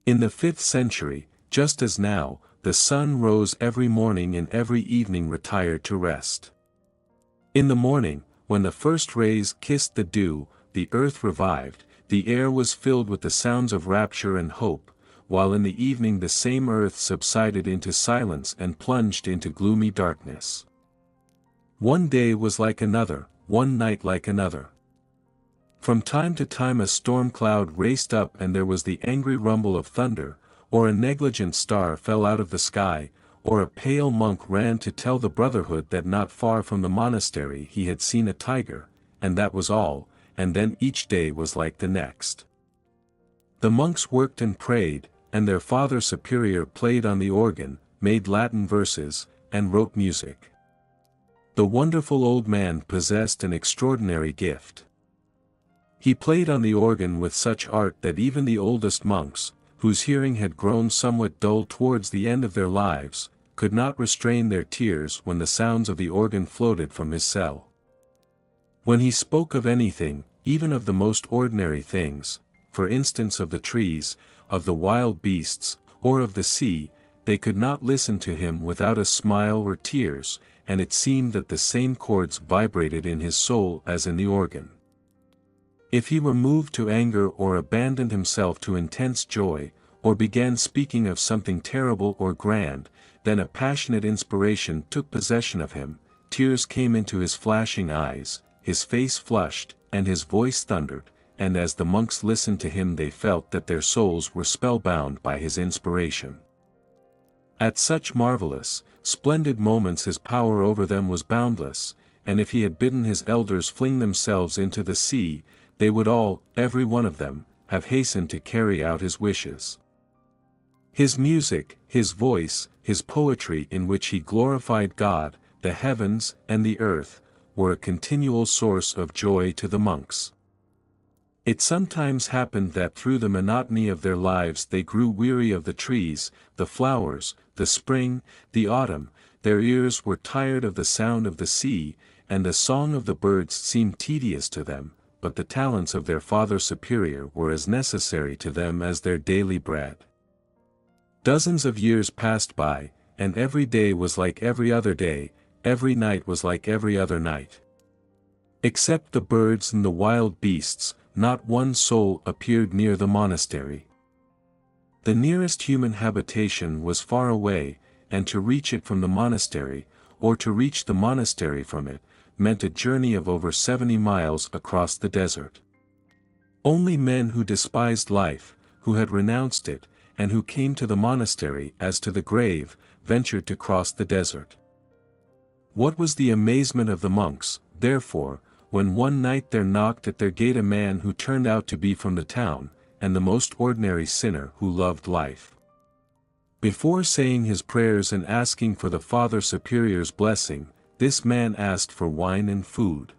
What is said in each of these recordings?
In the 5th century, just as now, the sun rose every morning and every evening retired to rest. In the morning, when the first rays kissed the dew, the earth revived, the air was filled with the sounds of rapture and hope, while in the evening the same earth subsided into silence and plunged into gloomy darkness. One day was like another, one night like another. From time to time a storm cloud raced up and there was the angry rumble of thunder, or a negligent star fell out of the sky, or a pale monk ran to tell the brotherhood that not far from the monastery he had seen a tiger, and that was all, and then each day was like the next. The monks worked and prayed, and their Father Superior played on the organ, made Latin verses, and wrote music. The wonderful old man possessed an extraordinary gift. He played on the organ with such art that even the oldest monks, whose hearing had grown somewhat dull towards the end of their lives, could not restrain their tears when the sounds of the organ floated from his cell. When he spoke of anything, even of the most ordinary things, for instance of the trees, of the wild beasts, or of the sea, they could not listen to him without a smile or tears, and it seemed that the same chords vibrated in his soul as in the organ. If he were moved to anger or abandoned himself to intense joy, or began speaking of something terrible or grand, then a passionate inspiration took possession of him, tears came into his flashing eyes, his face flushed, and his voice thundered, and as the monks listened to him they felt that their souls were spellbound by his inspiration. At such marvelous, splendid moments his power over them was boundless, and if he had bidden his elders fling themselves into the sea, they would all, every one of them, have hastened to carry out his wishes. His music, his voice, his poetry in which he glorified God, the heavens, and the earth, were a continual source of joy to the monks. It sometimes happened that through the monotony of their lives they grew weary of the trees, the flowers, the spring, the autumn, their ears were tired of the sound of the sea, and the song of the birds seemed tedious to them, but the talents of their Father Superior were as necessary to them as their daily bread. Dozens of years passed by, and every day was like every other day, every night was like every other night. Except the birds and the wild beasts, not one soul appeared near the monastery. The nearest human habitation was far away, and to reach it from the monastery, or to reach the monastery from it, meant a journey of over 70 miles across the desert. Only men who despised life, who had renounced it, and who came to the monastery as to the grave, ventured to cross the desert. What was the amazement of the monks, therefore, when one night there knocked at their gate a man who turned out to be from the town, and the most ordinary sinner who loved life. Before saying his prayers and asking for the Father Superior's blessing, this man asked for wine and food.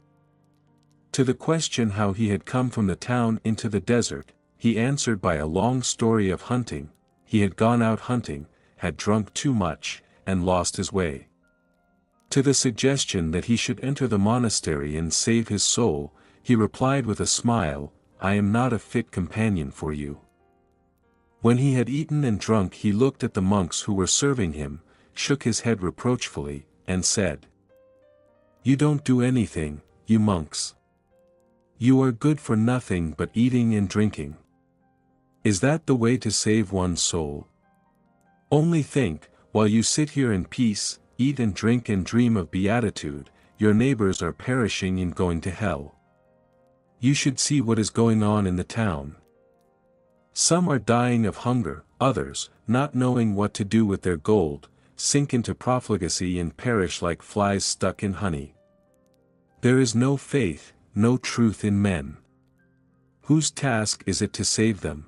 To the question how he had come from the town into the desert, he answered by a long story of hunting. He had gone out hunting, had drunk too much, and lost his way. To the suggestion that he should enter the monastery and save his soul, he replied with a smile, "I am not a fit companion for you." When he had eaten and drunk he looked at the monks who were serving him, shook his head reproachfully, and said, "You don't do anything, you monks. You are good for nothing but eating and drinking. Is that the way to save one's soul? Only think, while you sit here in peace, eat and drink and dream of beatitude, your neighbors are perishing and going to hell. You should see what is going on in the town. Some are dying of hunger, others, not knowing what to do with their gold, sink into profligacy and perish like flies stuck in honey. There is no faith, no truth in men. Whose task is it to save them?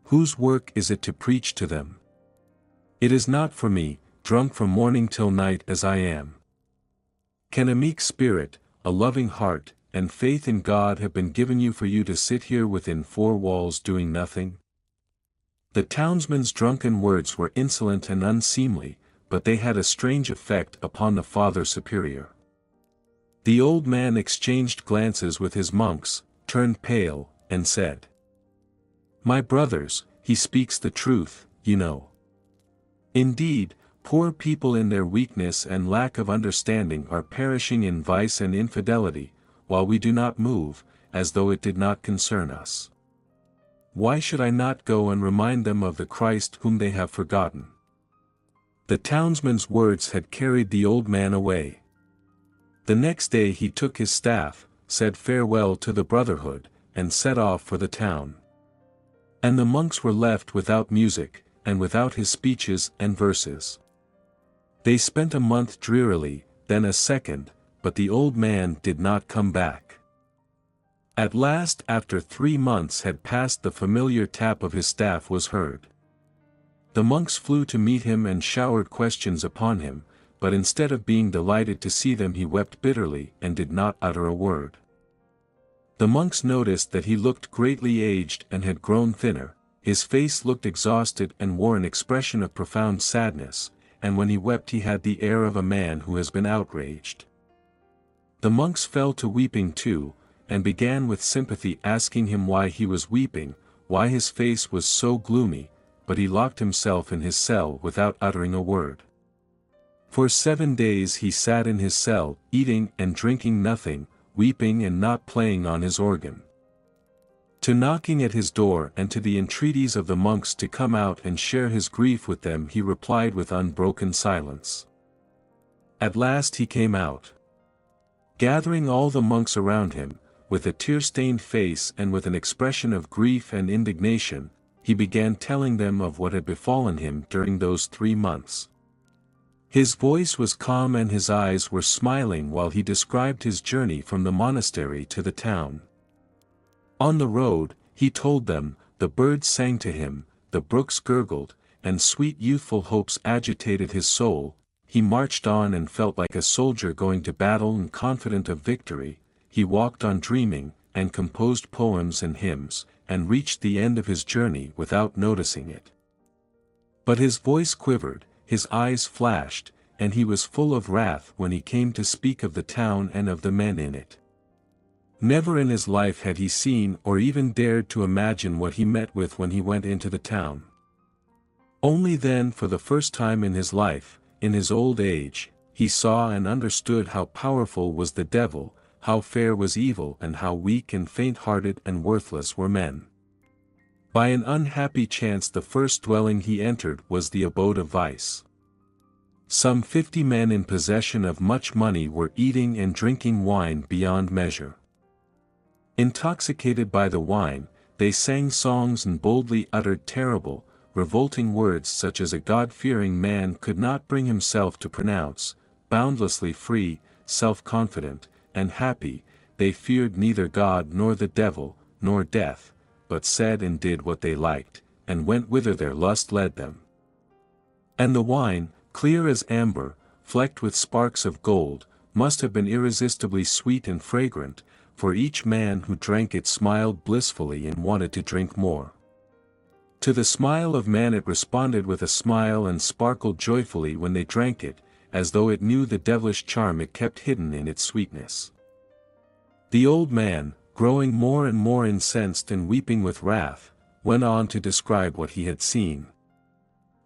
Whose work is it to preach to them? It is not for me, drunk from morning till night as I am. Can a meek spirit, a loving heart, and faith in God have been given you for you to sit here within four walls doing nothing?" The townsman's drunken words were insolent and unseemly, but they had a strange effect upon the Father Superior. The old man exchanged glances with his monks, turned pale, and said, "My brothers, he speaks the truth, you know. Indeed, poor people in their weakness and lack of understanding are perishing in vice and infidelity, while we do not move, as though it did not concern us. Why should I not go and remind them of the Christ whom they have forgotten?" The townsman's words had carried the old man away. The next day he took his staff, said farewell to the brotherhood, and set off for the town. And the monks were left without music, and without his speeches and verses. They spent a month drearily, then a second, but the old man did not come back. At last, after 3 months had passed, the familiar tap of his staff was heard. The monks flew to meet him and showered questions upon him, but instead of being delighted to see them he wept bitterly and did not utter a word. The monks noticed that he looked greatly aged and had grown thinner, his face looked exhausted and wore an expression of profound sadness, and when he wept he had the air of a man who has been outraged. The monks fell to weeping too, and began with sympathy asking him why he was weeping, why his face was so gloomy, but he locked himself in his cell without uttering a word. For 7 days he sat in his cell, eating and drinking nothing, weeping and not playing on his organ. To knocking at his door and to the entreaties of the monks to come out and share his grief with them he replied with unbroken silence. At last he came out. Gathering all the monks around him, with a tear-stained face and with an expression of grief and indignation, he began telling them of what had befallen him during those 3 months. His voice was calm and his eyes were smiling while he described his journey from the monastery to the town. On the road, he told them, the birds sang to him, the brooks gurgled, and sweet youthful hopes agitated his soul. He marched on and felt like a soldier going to battle and confident of victory. He walked on dreaming, and composed poems and hymns, and reached the end of his journey without noticing it. But his voice quivered, his eyes flashed, and he was full of wrath when he came to speak of the town and of the men in it. Never in his life had he seen or even dared to imagine what he met with when he went into the town. Only then, for the first time in his life, in his old age, he saw and understood how powerful was the devil, how fair was evil, and how weak and faint-hearted and worthless were men. By an unhappy chance the first dwelling he entered was the abode of vice. Some 50 men in possession of much money were eating and drinking wine beyond measure. Intoxicated by the wine, they sang songs and boldly uttered terrible, revolting words such as a God-fearing man could not bring himself to pronounce. Boundlessly free, self-confident, and happy, they feared neither God nor the devil, nor death, but said and did what they liked, and went whither their lust led them. And the wine, clear as amber, flecked with sparks of gold, must have been irresistibly sweet and fragrant, for each man who drank it smiled blissfully and wanted to drink more. To the smile of man it responded with a smile and sparkled joyfully when they drank it, as though it knew the devilish charm it kept hidden in its sweetness. The old man, growing more and more incensed and weeping with wrath, went on to describe what he had seen.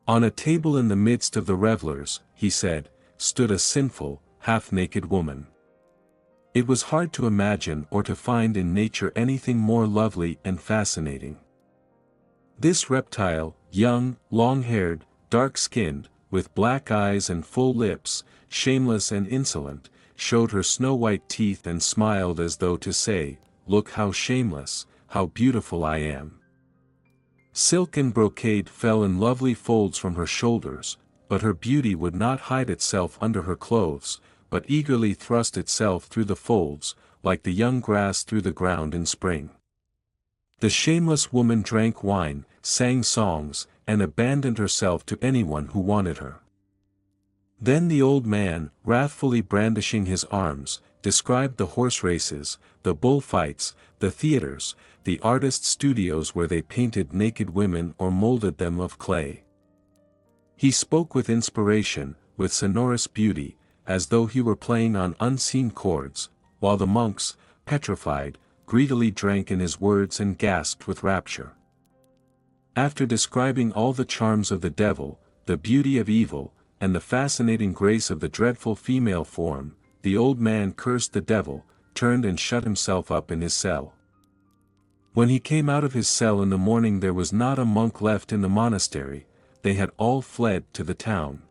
On a table in the midst of the revellers, he said, stood a sinful, half-naked woman. It was hard to imagine or to find in nature anything more lovely and fascinating. This reptile, young, long-haired, dark-skinned, with black eyes and full lips, shameless and insolent, showed her snow-white teeth and smiled as though to say, "Look how shameless, how beautiful I am." Silk and brocade fell in lovely folds from her shoulders, but her beauty would not hide itself under her clothes, but eagerly thrust itself through the folds, like the young grass through the ground in spring. The shameless woman drank wine, sang songs, and abandoned herself to anyone who wanted her. Then the old man, wrathfully brandishing his arms, described the horse races, the bullfights, the theaters, the artists' studios where they painted naked women or molded them of clay. He spoke with inspiration, with sonorous beauty, as though he were playing on unseen chords, while the monks, petrified, greedily drank in his words and gasped with rapture. After describing all the charms of the devil, the beauty of evil, and the fascinating grace of the dreadful female form, the old man cursed the devil, turned and shut himself up in his cell. When he came out of his cell in the morning there was not a monk left in the monastery, they had all fled to the town.